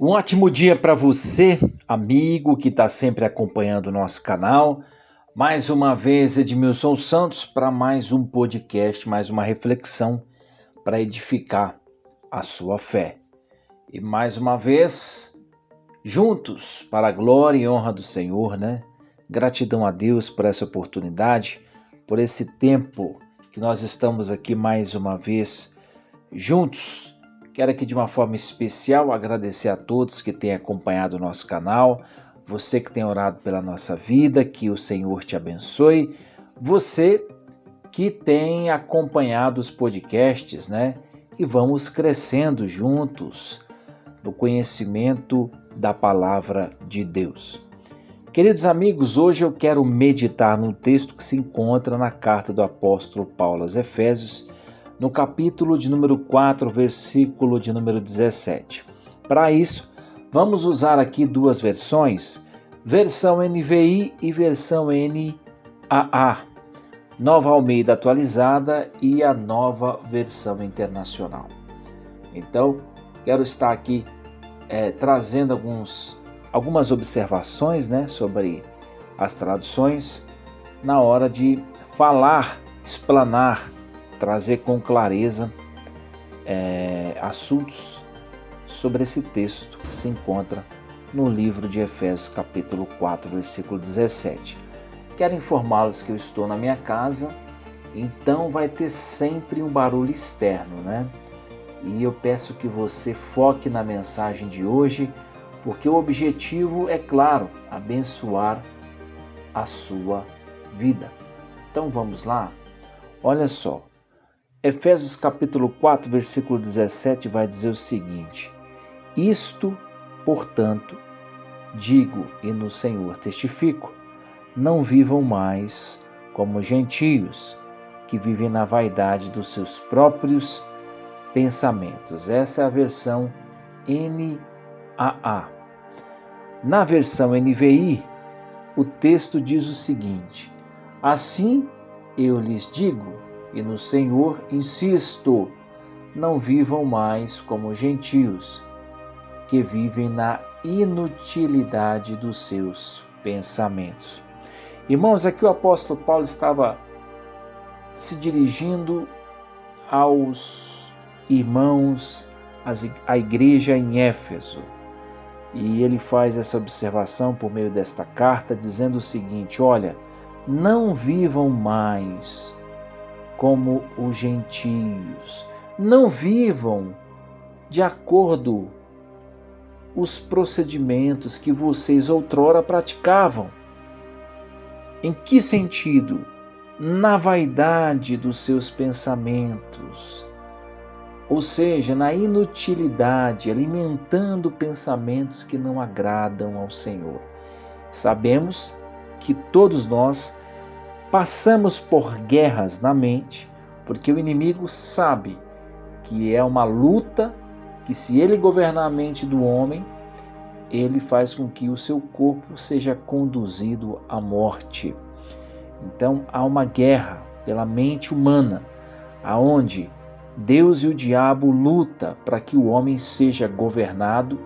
Um ótimo dia para você, amigo que está sempre acompanhando o nosso canal. Mais uma vez, Edmilson Santos, para mais um podcast, mais uma reflexão para edificar a sua fé. E mais uma vez, juntos, para a glória e honra do Senhor, né? Gratidão a Deus por essa oportunidade, por esse tempo que nós estamos aqui mais uma vez juntos. Quero aqui de uma forma especial agradecer a todos que têm acompanhado o nosso canal, você que tem orado pela nossa vida, que o Senhor te abençoe, você que tem acompanhado os podcasts, né? E vamos crescendo juntos no conhecimento da palavra de Deus. Queridos amigos, hoje eu quero meditar num texto que se encontra na carta do apóstolo Paulo aos Efésios, no capítulo de número 4, versículo de número 17. Para isso, vamos usar aqui duas versões, versão NVI e versão NAA, Nova Almeida Atualizada e a Nova Versão Internacional. Então, quero estar aqui trazendo algumas observações, né, sobre as traduções na hora de falar, explanar, trazer com clareza assuntos sobre esse texto que se encontra no livro de Efésios, capítulo 4, versículo 17. Quero informá-los que eu estou na minha casa, então vai ter sempre um barulho externo, né? E eu peço que você foque na mensagem de hoje, porque o objetivo é, claro, abençoar a sua vida. Então vamos lá? Olha só. Efésios capítulo 4, versículo 17 vai dizer o seguinte: Isto, portanto, digo e no Senhor testifico, não vivam mais como gentios, que vivem na vaidade dos seus próprios pensamentos. Essa é a versão NAA. Na versão NVI, o texto diz o seguinte: Assim eu lhes digo, e no Senhor insisto, não vivam mais como gentios, que vivem na inutilidade dos seus pensamentos. Irmãos, aqui o apóstolo Paulo estava se dirigindo aos irmãos, à igreja em Éfeso. E ele faz essa observação por meio desta carta, dizendo o seguinte: olha, não vivam mais como os gentios. Não vivam de acordo os procedimentos que vocês outrora praticavam. Em que sentido? Na vaidade dos seus pensamentos. Ou seja, na inutilidade, alimentando pensamentos que não agradam ao Senhor. Sabemos que todos nós passamos por guerras na mente, porque o inimigo sabe que é uma luta, que se ele governar a mente do homem, ele faz com que o seu corpo seja conduzido à morte. Então há uma guerra pela mente humana, aonde Deus e o diabo lutam para que o homem seja governado.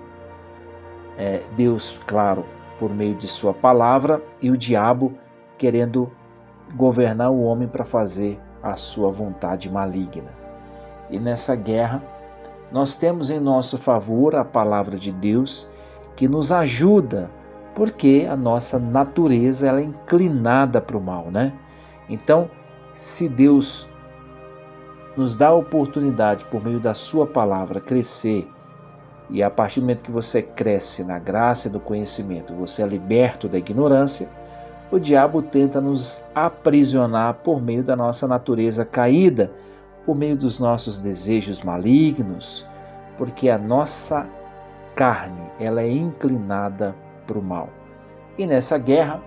Deus, claro, por meio de sua palavra, e o diabo querendo governar o homem para fazer a sua vontade maligna. E nessa guerra, nós temos em nosso favor a palavra de Deus, que nos ajuda, porque a nossa natureza ela é inclinada para o mal, né? Então, se Deus nos dá a oportunidade, por meio da sua palavra, crescer, e a partir do momento que você cresce na graça e do conhecimento, você é liberto da ignorância, o diabo tenta nos aprisionar por meio da nossa natureza caída, por meio dos nossos desejos malignos, porque a nossa carne ela é inclinada para o mal. E nessa guerra,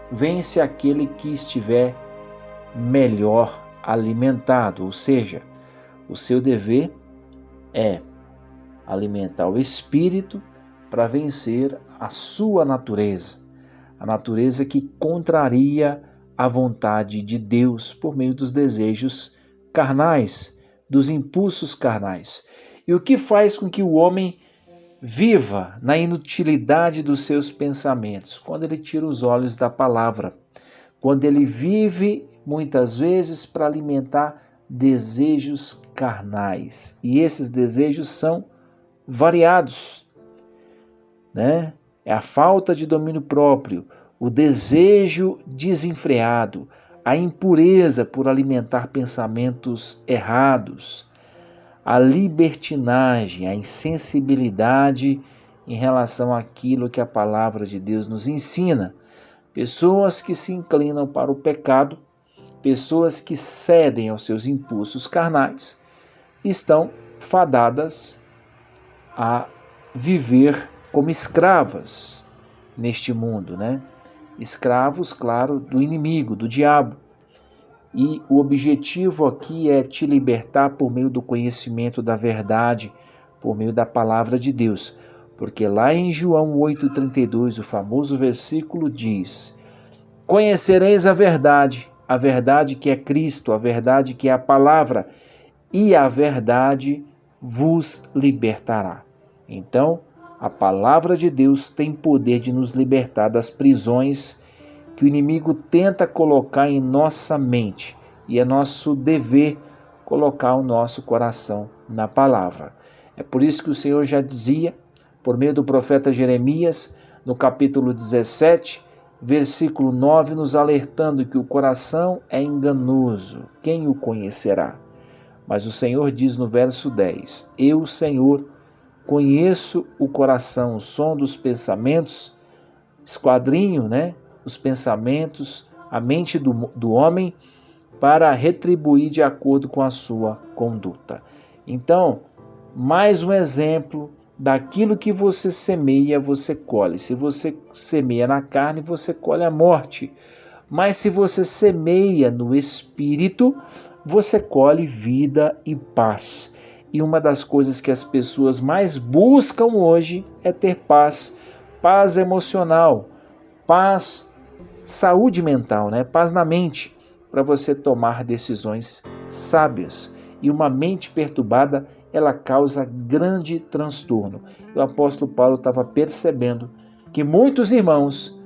vence aquele que estiver melhor alimentado, ou seja, o seu dever é alimentar o espírito para vencer a sua natureza, a natureza que contraria a vontade de Deus por meio dos desejos carnais, dos impulsos carnais. E o que faz com que o homem viva na inutilidade dos seus pensamentos, quando ele tira os olhos da palavra, quando ele vive muitas vezes para alimentar desejos carnais. E esses desejos são variados, né? É a falta de domínio próprio, o desejo desenfreado, a impureza por alimentar pensamentos errados, a libertinagem, a insensibilidade em relação àquilo que a palavra de Deus nos ensina. Pessoas que se inclinam para o pecado, pessoas que cedem aos seus impulsos carnais, estão fadadas a viver como escravas neste mundo, né? Escravos, claro, do inimigo, do diabo. E o objetivo aqui é te libertar por meio do conhecimento da verdade, por meio da palavra de Deus. Porque lá em João 8,32, o famoso versículo diz: conhecereis a verdade que é Cristo, a verdade que é a palavra, e a verdade vos libertará. Então, a palavra de Deus tem poder de nos libertar das prisões que o inimigo tenta colocar em nossa mente, e é nosso dever colocar o nosso coração na palavra. É por isso que o Senhor já dizia, por meio do profeta Jeremias, no capítulo 17, versículo 9, nos alertando que o coração é enganoso, quem o conhecerá? Mas o Senhor diz no verso 10, eu, Senhor, conheço o coração, o som dos pensamentos, esquadrinho, né? Os pensamentos, a mente do homem, para retribuir de acordo com a sua conduta. Então, mais um exemplo daquilo que você semeia, você colhe. Se você semeia na carne, você colhe a morte. Mas se você semeia no Espírito, você colhe vida e paz. E uma das coisas que as pessoas mais buscam hoje é ter paz. Paz emocional, paz, saúde mental, né? Paz na mente, para você tomar decisões sábias. E uma mente perturbada, ela causa grande transtorno. O apóstolo Paulo estava percebendo que muitos irmãos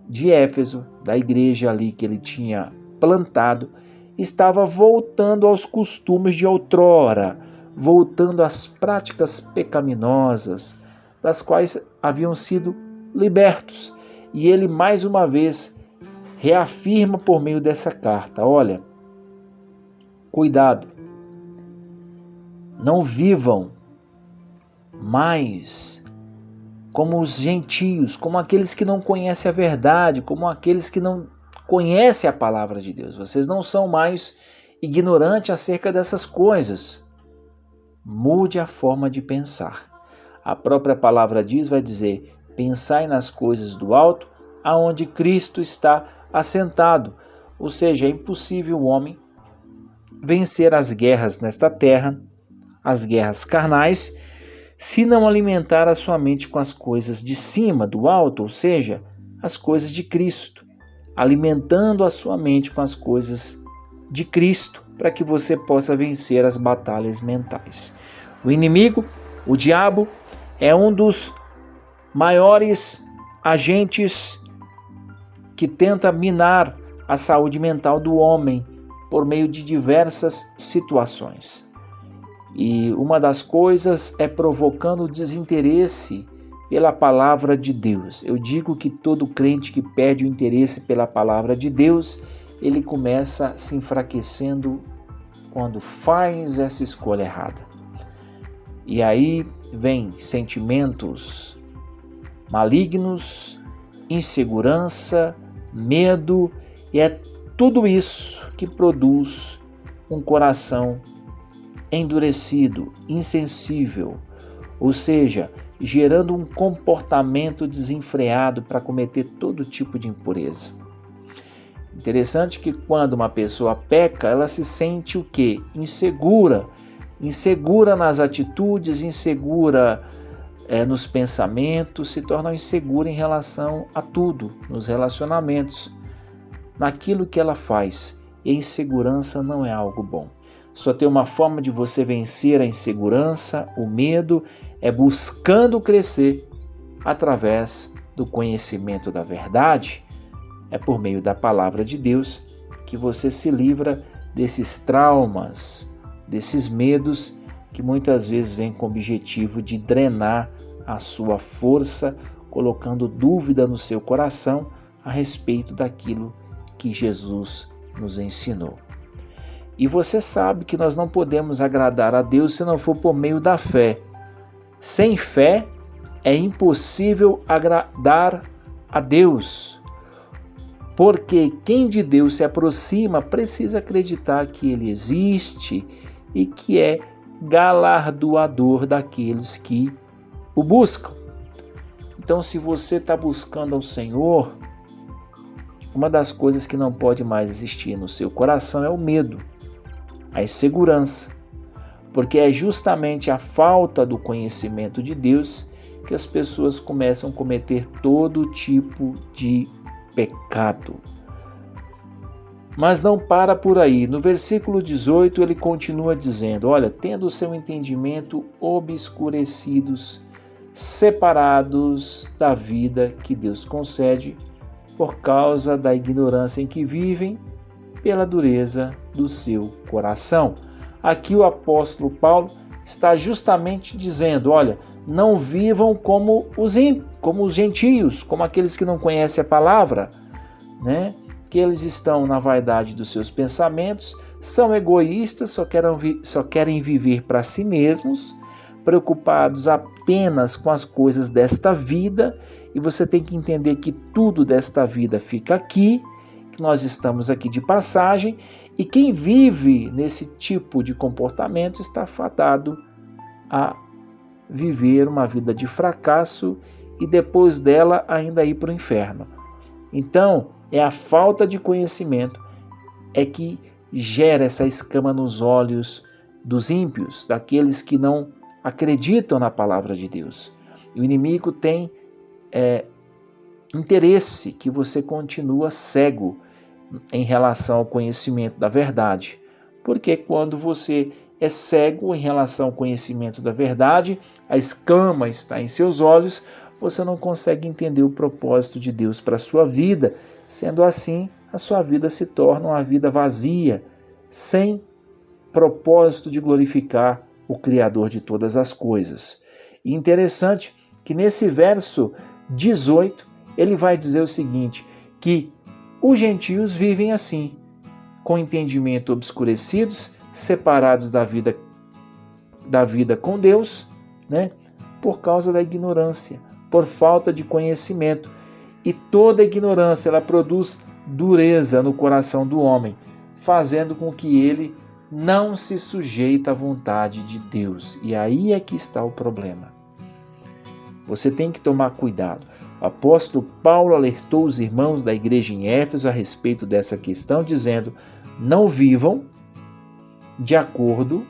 de Éfeso, da igreja ali que ele tinha plantado, estava voltando aos costumes de outrora, voltando às práticas pecaminosas, das quais haviam sido libertos. E ele mais uma vez reafirma por meio dessa carta, olha, cuidado, não vivam mais como os gentios, como aqueles que não conhecem a verdade, como aqueles que não conhecem a palavra de Deus. Vocês não são mais ignorantes acerca dessas coisas. Mude a forma de pensar. A própria palavra vai dizer, pensai nas coisas do alto, aonde Cristo está assentado. Ou seja, é impossível o homem vencer as guerras nesta terra, as guerras carnais, se não alimentar a sua mente com as coisas de cima, do alto, ou seja, as coisas de Cristo. Alimentando a sua mente com as coisas de Cristo, para que você possa vencer as batalhas mentais. O inimigo, o diabo, é um dos maiores agentes que tenta minar a saúde mental do homem por meio de diversas situações. E uma das coisas é provocando desinteresse pela palavra de Deus. Eu digo que todo crente que perde o interesse pela palavra de Deus, ele começa se enfraquecendo quando faz essa escolha errada. E aí vem sentimentos malignos, insegurança, medo, e é tudo isso que produz um coração endurecido, insensível, ou seja, gerando um comportamento desenfreado para cometer todo tipo de impureza. Interessante que quando uma pessoa peca, ela se sente o quê? Insegura nas atitudes, insegura nos pensamentos, se torna insegura em relação a tudo, nos relacionamentos, naquilo que ela faz. E a insegurança não é algo bom. Só tem uma forma de você vencer a insegurança, o medo, é buscando crescer através do conhecimento da verdade. É por meio da palavra de Deus que você se livra desses traumas, desses medos que muitas vezes vêm com o objetivo de drenar a sua força, colocando dúvida no seu coração a respeito daquilo que Jesus nos ensinou. E você sabe que nós não podemos agradar a Deus se não for por meio da fé. Sem fé é impossível agradar a Deus, porque quem de Deus se aproxima precisa acreditar que Ele existe e que é galardoador daqueles que o buscam. Então, se você está buscando ao Senhor, uma das coisas que não pode mais existir no seu coração é o medo, a insegurança, porque é justamente a falta do conhecimento de Deus que as pessoas começam a cometer todo tipo de pecado. Mas não para por aí. No versículo 18 ele continua dizendo: olha, tendo o seu entendimento obscurecidos, separados da vida que Deus concede, por causa da ignorância em que vivem, pela dureza do seu coração. Aqui o apóstolo Paulo está justamente dizendo: olha, não vivam como os gentios, como aqueles que não conhecem a palavra, né? Que eles estão na vaidade dos seus pensamentos, são egoístas, só querem viver para si mesmos, preocupados apenas com as coisas desta vida, e você tem que entender que tudo desta vida fica aqui, que nós estamos aqui de passagem, e quem vive nesse tipo de comportamento está fadado a viver uma vida de fracasso e depois dela ainda ir para o inferno. Então, é a falta de conhecimento é que gera essa escama nos olhos dos ímpios, daqueles que não acreditam na palavra de Deus. E o inimigo tem interesse que você continue cego em relação ao conhecimento da verdade, porque quando você é cego em relação ao conhecimento da verdade, a escama está em seus olhos, você não consegue entender o propósito de Deus para a sua vida. Sendo assim, a sua vida se torna uma vida vazia, sem propósito de glorificar o Criador de todas as coisas. E interessante que nesse verso 18, ele vai dizer o seguinte, que os gentios vivem assim, com entendimento obscurecidos, separados da vida com Deus, né? Por causa da ignorância, por falta de conhecimento. E toda ignorância ela produz dureza no coração do homem, fazendo com que ele não se sujeite à vontade de Deus. E aí é que está o problema. Você tem que tomar cuidado. O apóstolo Paulo alertou os irmãos da igreja em Éfeso a respeito dessa questão, dizendo: não vivam de acordo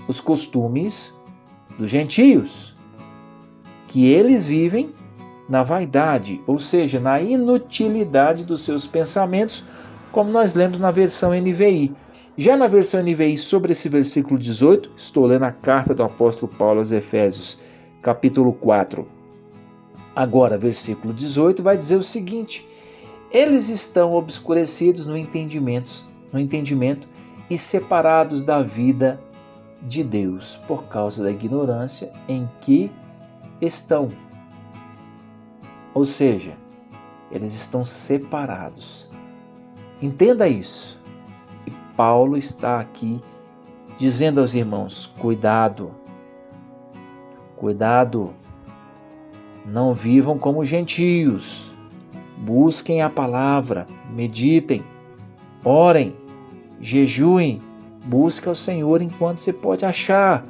com os costumes dos gentios, que eles vivem na vaidade, ou seja, na inutilidade dos seus pensamentos, como nós lemos na versão NVI. Já na versão NVI, sobre esse versículo 18, estou lendo a carta do apóstolo Paulo aos Efésios, capítulo 4. Agora, versículo 18 vai dizer o seguinte: eles estão obscurecidos no entendimento e separados da vida de Deus, por causa da ignorância em que estão. Ou seja, eles estão separados. Entenda isso. E Paulo está aqui dizendo aos irmãos: cuidado, não vivam como gentios, busquem a palavra, meditem, orem, jejuem, busque ao Senhor enquanto você pode achar,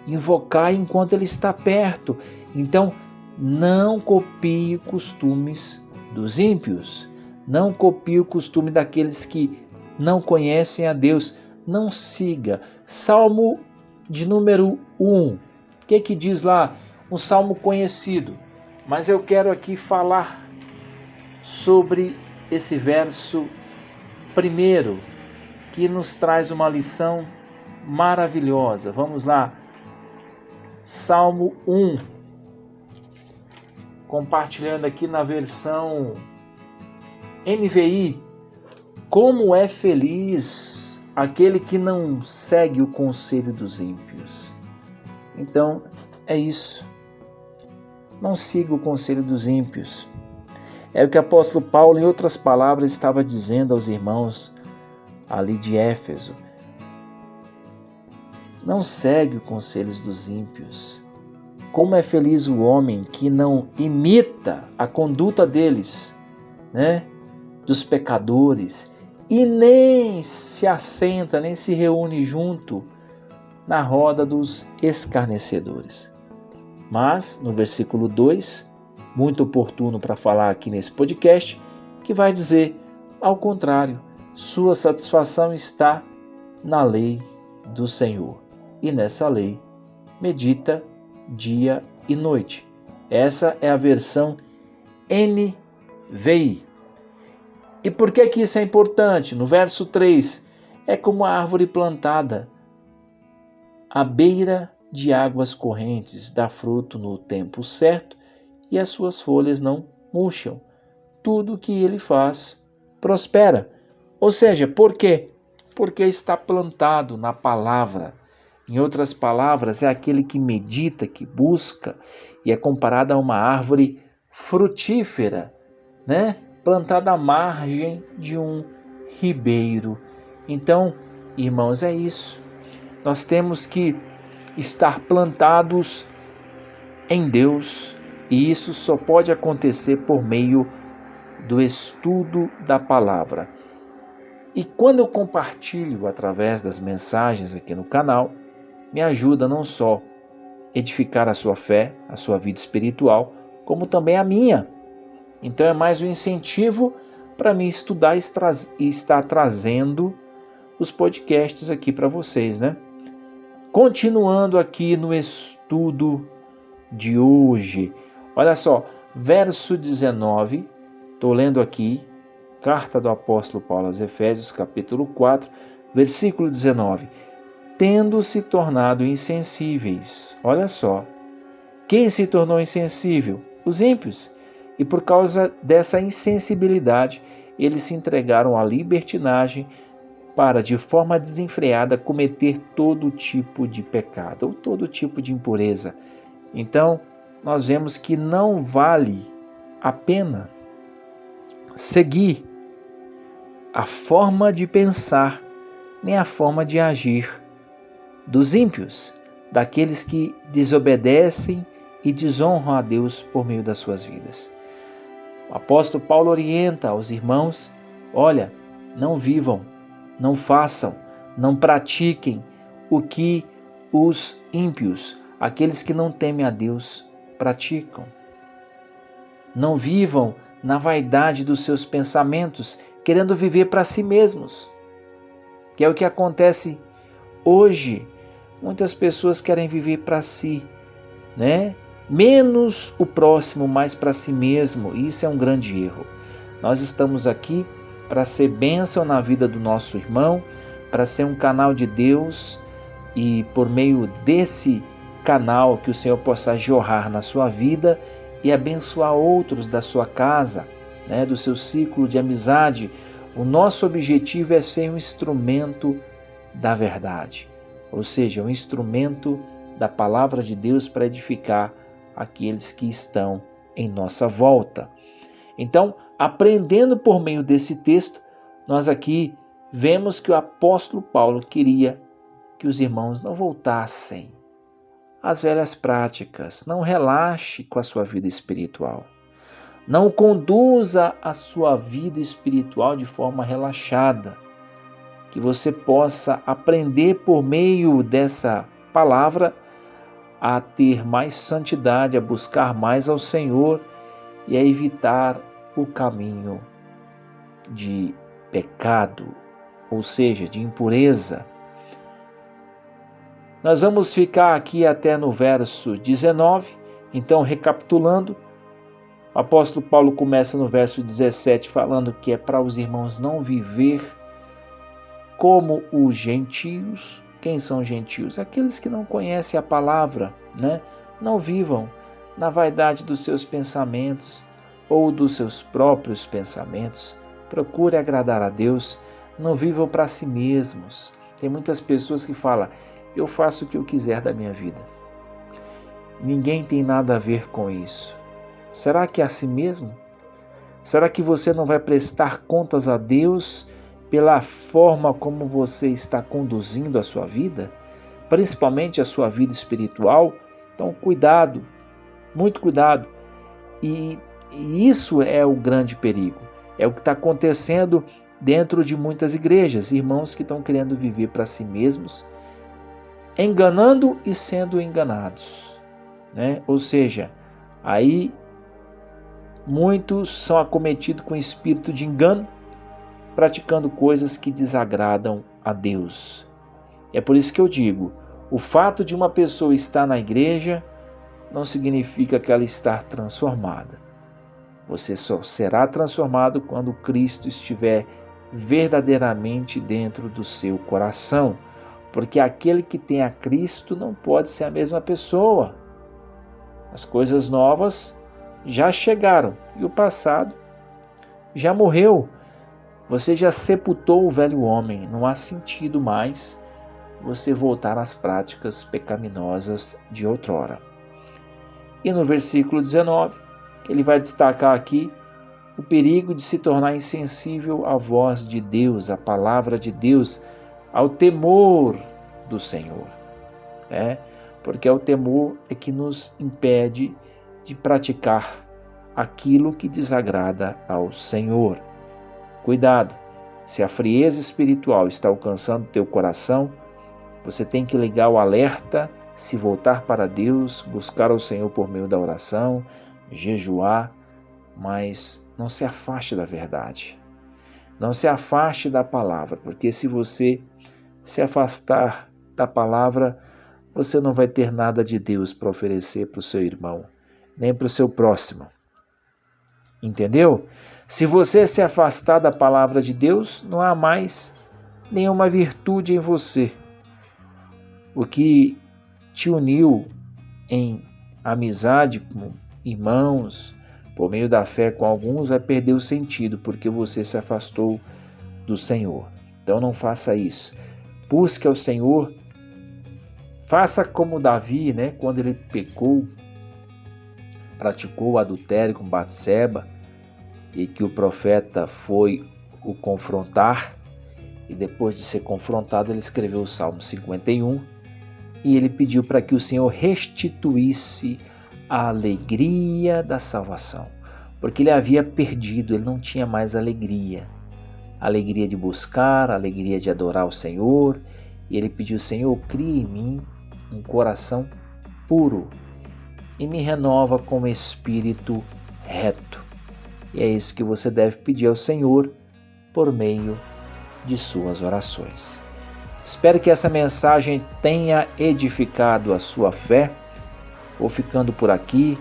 invocar enquanto Ele está perto. Então, não copie costumes dos ímpios, não copie o costume daqueles que não conhecem a Deus, não siga. Salmo de número 1, o que diz lá? Um salmo conhecido, mas eu quero aqui falar sobre esse verso primeiro, que nos traz uma lição maravilhosa. Vamos lá. Salmo 1. Compartilhando aqui na versão NVI. Como é feliz aquele que não segue o conselho dos ímpios. Então, é isso. Não siga o conselho dos ímpios. É o que o apóstolo Paulo, em outras palavras, estava dizendo aos irmãos ali de Éfeso. Não segue os conselhos dos ímpios. Como é feliz o homem que não imita a conduta deles, né? Dos pecadores, e nem se assenta, nem se reúne junto na roda dos escarnecedores. Mas, no versículo 2, muito oportuno para falar aqui nesse podcast, que vai dizer, ao contrário, sua satisfação está na lei do Senhor. E nessa lei medita dia e noite. Essa é a versão NVI. E por que isso é importante? No verso 3, é como a árvore plantada à beira de águas correntes, dá fruto no tempo certo e as suas folhas não murcham. Tudo que ele faz prospera. Ou seja, por quê? Porque está plantado na palavra. Em outras palavras, é aquele que medita, que busca, e é comparado a uma árvore frutífera, né? Plantada à margem de um ribeiro. Então, irmãos, é isso. Nós temos que estar plantados em Deus, e isso só pode acontecer por meio do estudo da palavra. E quando eu compartilho através das mensagens aqui no canal, me ajuda não só edificar a sua fé, a sua vida espiritual, como também a minha. Então é mais um incentivo para mim estudar e estar trazendo os podcasts aqui para vocês, né? Continuando aqui no estudo de hoje. Olha só, verso 19, estou lendo aqui, carta do apóstolo Paulo aos Efésios, capítulo 4, versículo 19. Tendo se tornado insensíveis. Olha só, quem se tornou insensível? Os ímpios. E por causa dessa insensibilidade, eles se entregaram à libertinagem para, de forma desenfreada, cometer todo tipo de pecado ou todo tipo de impureza. Então, nós vemos que não vale a pena seguir a forma de pensar nem a forma de agir dos ímpios, daqueles que desobedecem e desonram a Deus por meio das suas vidas. O apóstolo Paulo orienta aos irmãos, olha, não vivam, não façam, não pratiquem o que os ímpios, aqueles que não temem a Deus, praticam. Não vivam na vaidade dos seus pensamentos, querendo viver para si mesmos, que é o que acontece hoje. Muitas pessoas querem viver para si, né? Menos o próximo, mais para si mesmo. E isso é um grande erro. Nós estamos aqui para ser bênção na vida do nosso irmão, para ser um canal de Deus, e por meio desse canal que o Senhor possa jorrar na sua vida e abençoar outros da sua casa, né, do seu ciclo de amizade. O nosso objetivo é ser um instrumento da verdade, ou seja, um instrumento da palavra de Deus para edificar aqueles que estão em nossa volta. Então, aprendendo por meio desse texto, nós aqui vemos que o apóstolo Paulo queria que os irmãos não voltassem às velhas práticas, não relaxe com a sua vida espiritual, não conduza a sua vida espiritual de forma relaxada, que você possa aprender por meio dessa palavra a ter mais santidade, a buscar mais ao Senhor e a evitar o caminho de pecado, ou seja, de impureza. Nós vamos ficar aqui até no verso 19, então recapitulando, o apóstolo Paulo começa no verso 17 falando que é para os irmãos não viver como os gentios. Quem são os gentios? Aqueles que não conhecem a palavra, né? Não vivam na vaidade dos seus pensamentos ou dos seus próprios pensamentos. Procure agradar a Deus, não vivam para si mesmos. Tem muitas pessoas que falam, eu faço o que eu quiser da minha vida. Ninguém tem nada a ver com isso. Será que é assim mesmo? Será que você não vai prestar contas a Deus pela forma como você está conduzindo a sua vida? Principalmente a sua vida espiritual? Então, cuidado, muito cuidado. E isso é o grande perigo. É o que está acontecendo dentro de muitas igrejas. Irmãos que estão querendo viver para si mesmos, enganando e sendo enganados, né? Ou seja, aí muitos são acometidos com espírito de engano, praticando coisas que desagradam a Deus. É por isso que eu digo, o fato de uma pessoa estar na igreja não significa que ela está transformada. Você só será transformado quando Cristo estiver verdadeiramente dentro do seu coração, porque aquele que tem a Cristo não pode ser a mesma pessoa. As coisas novas já chegaram e o passado já morreu. Você já sepultou o velho homem, não há sentido mais você voltar às práticas pecaminosas de outrora. E no versículo 19, ele vai destacar aqui o perigo de se tornar insensível à voz de Deus, à palavra de Deus, ao temor do Senhor, né? Porque o temor é que nos impede de praticar aquilo que desagrada ao Senhor. Cuidado, se a frieza espiritual está alcançando teu coração, você tem que ligar o alerta, se voltar para Deus, buscar o Senhor por meio da oração, jejuar, mas não se afaste da verdade. Não se afaste da palavra, porque se você se afastar da palavra, você não vai ter nada de Deus para oferecer para o seu irmão, nem para o seu próximo. Entendeu? Se você se afastar da palavra de Deus, não há mais nenhuma virtude em você. O que te uniu em amizade com irmãos, por meio da fé com alguns, vai perder o sentido, porque você se afastou do Senhor. Então não faça isso. Busque ao Senhor. Faça como Davi, né? Quando ele pecou, praticou o adultério com Batseba, e que o profeta foi o confrontar, e depois de ser confrontado, ele escreveu o Salmo 51, e ele pediu para que o Senhor restituísse a alegria da salvação, porque ele havia perdido, ele não tinha mais alegria de buscar, alegria de adorar o Senhor, e ele pediu: Senhor, cria em mim um coração puro e me renova com um espírito reto. E é isso que você deve pedir ao Senhor por meio de suas orações. Espero que essa mensagem tenha edificado a sua fé. Vou ficando por aqui.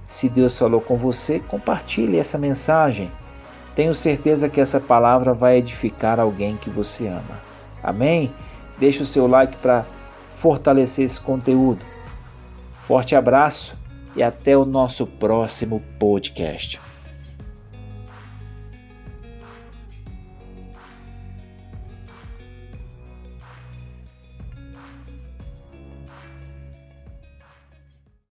Se Deus falou com você, compartilhe essa mensagem. Tenho certeza que essa palavra vai edificar alguém que você ama. Amém? Deixe o seu like para fortalecer esse conteúdo. Forte abraço e até o nosso próximo podcast.